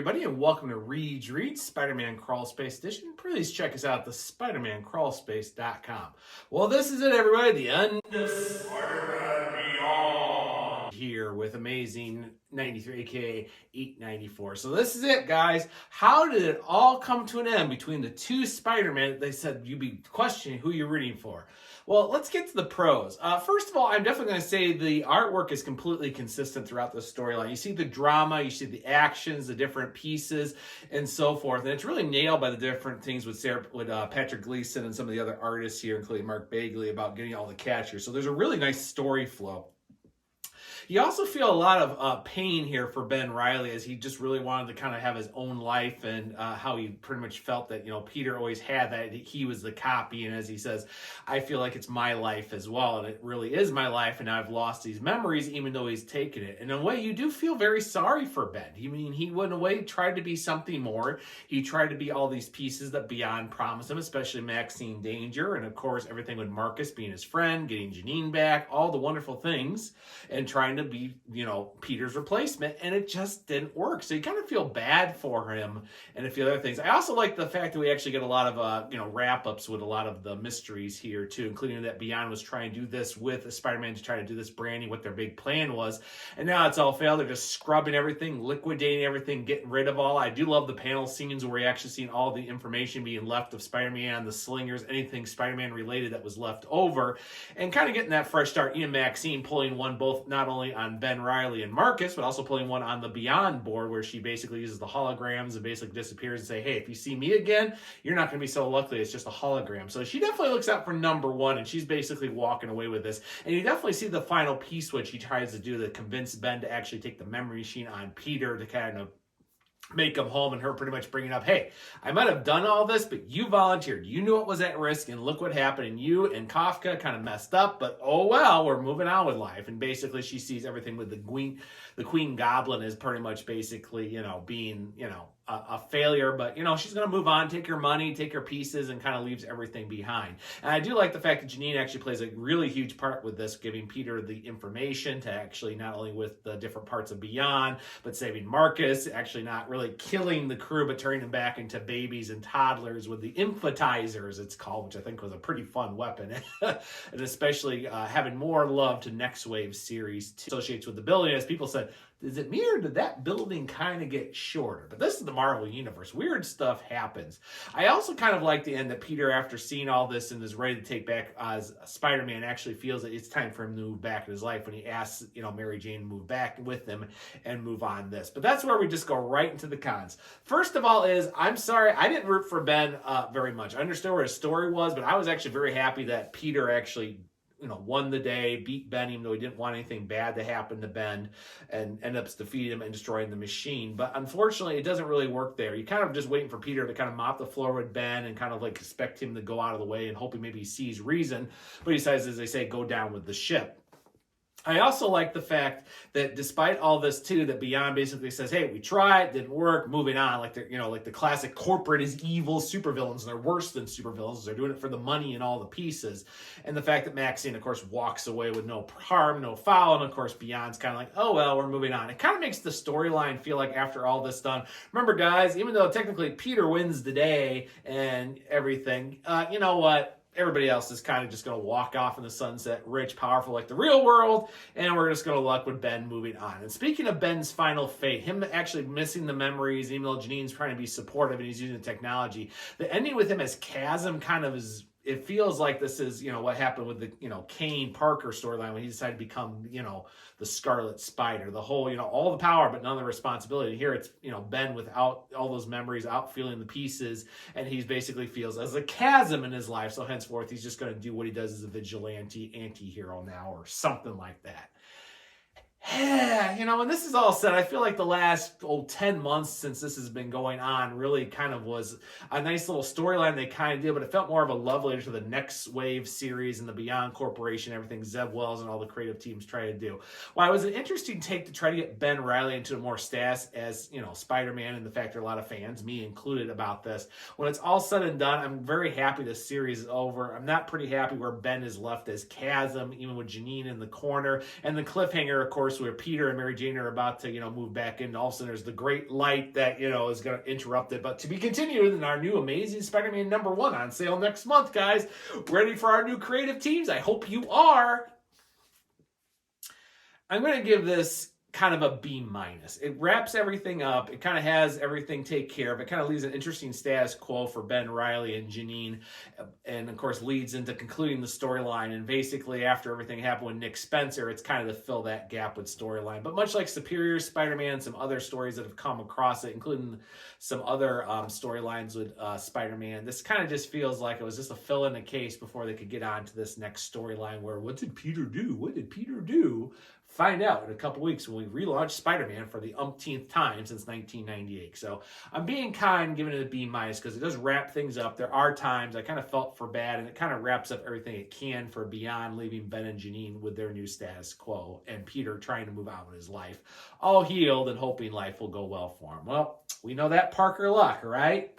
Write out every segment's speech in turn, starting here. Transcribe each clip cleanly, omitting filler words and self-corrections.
everybody, and welcome to Reed's Reads Spider-Man Crawl Space Edition. Please check us out at the SpidermanCrawlspace.com. Well, this is it, everybody. The end of Spider-Man Beyond here with Amazing 93, aka 894. So this is it, guys. How did it all come to an end between the two Spider-Man? They said you'd be questioning who you're rooting for. Well, let's get to the pros. First of all, I'm definitely going to say the artwork is completely consistent throughout the storyline. You see the drama, you see the actions, the different pieces, and so forth. And it's really nailed by the different things with Patrick Gleason and some of the other artists here, including Mark Bagley, about getting all the catchers. So there's a really nice story flow. You also feel a lot of pain here for Ben Reilly, as he just really wanted to kind of have his own life, and how he pretty much felt that, Peter always had that he was the copy. And as he says, I feel like it's my life as well, and it really is my life, and I've lost these memories even though he's taken it. And in a way, you do feel very sorry for Ben. I mean, he in a way tried to be something more. He tried to be all these pieces that Beyond promised him, especially Maxine Danger, and of course everything with Marcus being his friend, getting Janine back, all the wonderful things, and trying to be, Peter's replacement, and it just didn't work. So you kind of feel bad for him and a few other things. I also like the fact that we actually get a lot of, wrap-ups with a lot of the mysteries here too, including that Beyond was trying to do this with Spider-Man to try to do this branding, what their big plan was, and now it's all failed. They're just scrubbing everything, liquidating everything, getting rid of all. I do love the panel scenes where you're actually seeing all the information being left of Spider-Man, the slingers, anything Spider-Man related that was left over, and kind of getting that fresh start. Ian Maxine pulling one both not only on Ben Reilly and Marcus, but also pulling one on the Beyond board, where she basically uses the holograms and basically disappears and say, hey, if you see me again, you're not going to be so lucky. It's just a hologram. So she definitely looks out for number one, and she's basically walking away with this. And you definitely see the final piece, which he tries to do to convince Ben to actually take the memory machine on Peter to kind of make him home, and her pretty much bringing up, hey, I might have done all this, but you volunteered. You knew it was at risk, and look what happened. And you and Kafka kind of messed up, but oh well, we're moving on with life. And basically she sees everything with the Queen Goblin is pretty much basically, being, a failure, but she's going to move on, take her money, take her pieces, and kind of leaves everything behind. And I do like the fact that Janine actually plays a really huge part with this, giving Peter the information to actually not only with the different parts of Beyond, but saving Marcus, actually not really killing the crew, but turning them back into babies and toddlers with the infantizers, it's called, which I think was a pretty fun weapon. And especially having more love to Next Wave series associates with the building, as people said, is it me or did that building kind of get shorter? But this is the Marvel Universe. Weird stuff happens. I also kind of like the end that Peter, after seeing all this and is ready to take back as Spider-Man, actually feels that it's time for him to move back in his life when he asks, Mary Jane to move back with him and move on this. But that's where we just go right into the cons. First of all I'm sorry, I didn't root for Ben very much. I understood where his story was, but I was actually very happy that Peter actually won the day, beat Ben, even though he didn't want anything bad to happen to Ben, and end up defeating him and destroying the machine. But unfortunately, it doesn't really work there. You kind of just waiting for Peter to kind of mop the floor with Ben and kind of like expect him to go out of the way and hoping maybe he sees reason, but he decides, as they say, go down with the ship. I also like the fact that despite all this too, that Beyond basically says, hey, we tried, didn't work, moving on. Like like the classic corporate is evil supervillains, and they're worse than supervillains. They're doing it for the money and all the pieces. And the fact that Maxine, of course, walks away with no harm, no foul, and of course Beyond's kind of like, oh well, we're moving on. It kind of makes the storyline feel like after all this done, remember guys, even though technically Peter wins the day and everything, you know what? Everybody else is kind of just going to walk off in the sunset, rich, powerful like the real world, and we're just going to luck with Ben moving on. And speaking of Ben's final fate, him actually missing the memories, even though Janine's trying to be supportive and he's using the technology, the ending with him as Chasm kind of is, it feels like this is, what happened with the, Kane Parker storyline when he decided to become, the Scarlet Spider, the whole, all the power, but none of the responsibility. Here it's, Ben without all those memories, out feeling the pieces, and he basically feels as a chasm in his life. So henceforth, he's just going to do what he does as a vigilante anti-hero now, or something like that. When this is all said, I feel like the last 10 months since this has been going on really kind of was a nice little storyline they kind of did, but it felt more of a love letter to the Next Wave series and the Beyond Corporation, everything Zeb Wells and all the creative teams try to do. While it was an interesting take to try to get Ben Reilly into more status as, Spider-Man, and the fact there are a lot of fans, me included, about this. When it's all said and done, I'm very happy this series is over. I'm not pretty happy where Ben is left as Chasm, even with Janine in the corner, and the cliffhanger, of course, course, where Peter and Mary Jane are about to, move back in. All of a sudden, there's the great light that, is going to interrupt it. But to be continued in our new Amazing Spider-Man #1 on sale next month, guys. Ready for our new creative teams? I hope you are. I'm going to give this kind of a B-. It wraps everything up. It kind of has everything take care of. It kind of leaves an interesting status quo for Ben Reilly and Janine, and of course leads into concluding the storyline. And basically after everything happened with Nick Spencer, it's kind of to fill that gap with storyline. But much like Superior Spider-Man, some other stories that have come across it, including some other storylines with Spider-Man, this kind of just feels like it was just a fill in the case before they could get on to this next storyline where what did Peter do? What did Peter do? Find out in a couple weeks when we relaunch Spider-Man for the umpteenth time since 1998. So I'm being kind, giving it a B- because it does wrap things up. There are times I kind of felt for bad, and it kind of wraps up everything it can for Beyond, leaving Ben and Janine with their new status quo, and Peter trying to move on with his life, all healed and hoping life will go well for him. Well, we know that Parker luck, right?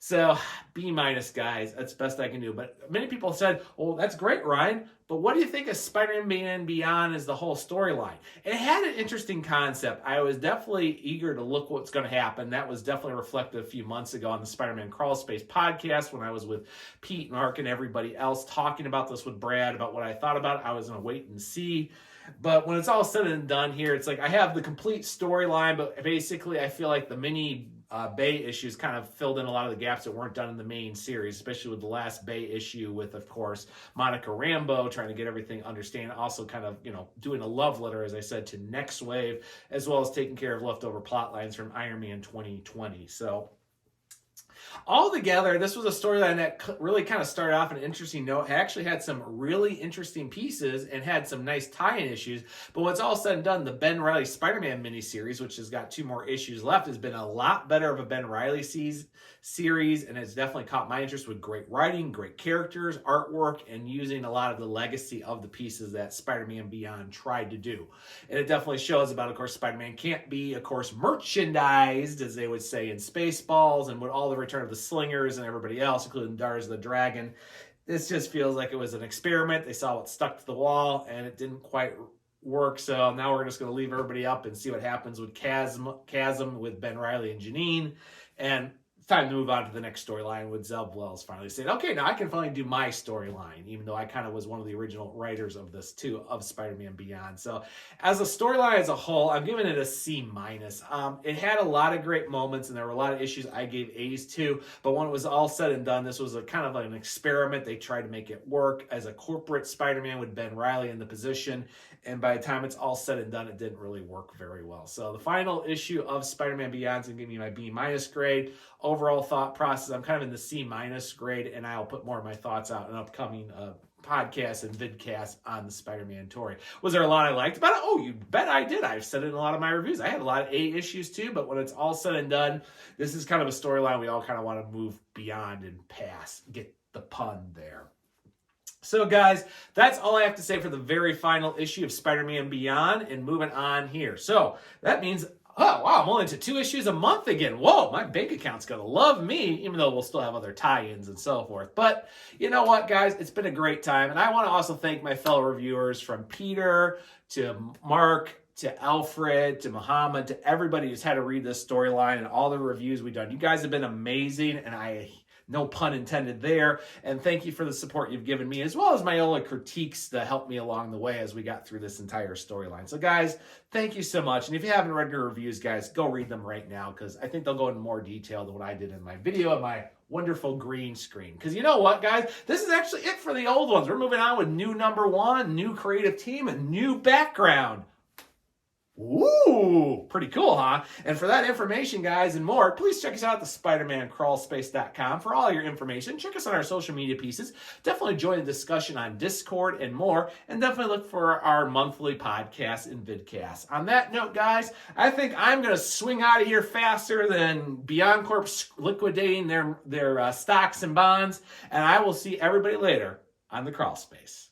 So B-, guys, that's best I can do. But many people said, well, that's great, Ryan, but what do you think of Spider-Man Beyond as the whole storyline? It had an interesting concept. I was definitely eager to look what's going to happen. That was definitely reflected a few months ago on the Spider-Man Crawl Space podcast when I was with Pete, Mark, and everybody else talking about this with Brad, about what I thought about it. I was going to wait and see. But when it's all said and done here, it's like I have the complete storyline, but basically I feel like the mini Bay issues kind of filled in a lot of the gaps that weren't done in the main series, especially with the last Bay issue with, of course, Monica Rambeau trying to get everything understand, also kind of, doing a love letter, as I said, to Next Wave, as well as taking care of leftover plot lines from Iron Man 2020. So altogether, this was a storyline that really kind of started off on an interesting note. It actually had some really interesting pieces and had some nice tie-in issues. But when it's all said and done, the Ben Reilly Spider-Man miniseries, which has got 2 more issues left, has been a lot better of a Ben Reilly series, and it's definitely caught my interest with great writing, great characters, artwork, and using a lot of the legacy of the pieces that Spider-Man Beyond tried to do. And it definitely shows about, of course, Spider-Man can't be, of course, merchandised, as they would say in Spaceballs, and with all the return of the Slingers and everybody else, including Darz the Dragon. This just feels like it was an experiment. They saw what stuck to the wall, and it didn't quite work. So now we're just going to leave everybody up and see what happens with Chasm with Ben Reilly and Janine. And time to move on to the next storyline with Zeb Wells finally saying, okay, now I can finally do my storyline, even though I kind of was one of the original writers of this too, of Spider-Man Beyond. So as a storyline as a whole, I'm giving it a C-. It had a lot of great moments, and there were a lot of issues I gave A's to, but when it was all said and done, this was a kind of like an experiment. They tried to make it work as a corporate Spider-Man with Ben Reilly in the position, and by the time it's all said and done, it didn't really work very well. So the final issue of Spider-Man Beyond is going to give me my B- grade. Overall thought process, I'm kind of in the C- grade, and I'll put more of my thoughts out in upcoming podcasts and vidcasts on the Spider-Man story. Was there a lot I liked about it? Oh, you bet I did. I've said it in a lot of my reviews. I had a lot of A issues too, but when it's all said and done, this is kind of a storyline we all kind of want to move beyond and pass. Get the pun there. So guys, that's all I have to say for the very final issue of Spider-Man Beyond, and moving on here. So that means, oh wow, I'm only into 2 issues a month again. Whoa, my bank account's gonna love me, even though we'll still have other tie-ins and so forth. But you know what, guys, it's been a great time, and I want to also thank my fellow reviewers, from Peter to Mark to Alfred to Muhammad to everybody who's had to read this storyline and all the reviews we've done. You guys have been amazing, and no pun intended there. And thank you for the support you've given me, as well as my own critiques that helped me along the way as we got through this entire storyline. So guys, thank you so much. And if you haven't read your reviews, guys, go read them right now, because I think they'll go into more detail than what I did in my video on my wonderful green screen. Because you know what, guys? This is actually it for the old ones. We're moving on with new #1, new creative team, and new background. Ooh, pretty cool, huh? And for that information, guys, and more, please check us out at the SpidermanCrawlspace.com for all your information. Check us on our social media pieces. Definitely join the discussion on Discord and more. And definitely look for our monthly podcasts and vidcasts. On that note, guys, I think I'm going to swing out of here faster than Beyond Corp's liquidating their stocks and bonds. And I will see everybody later on the Crawl Space.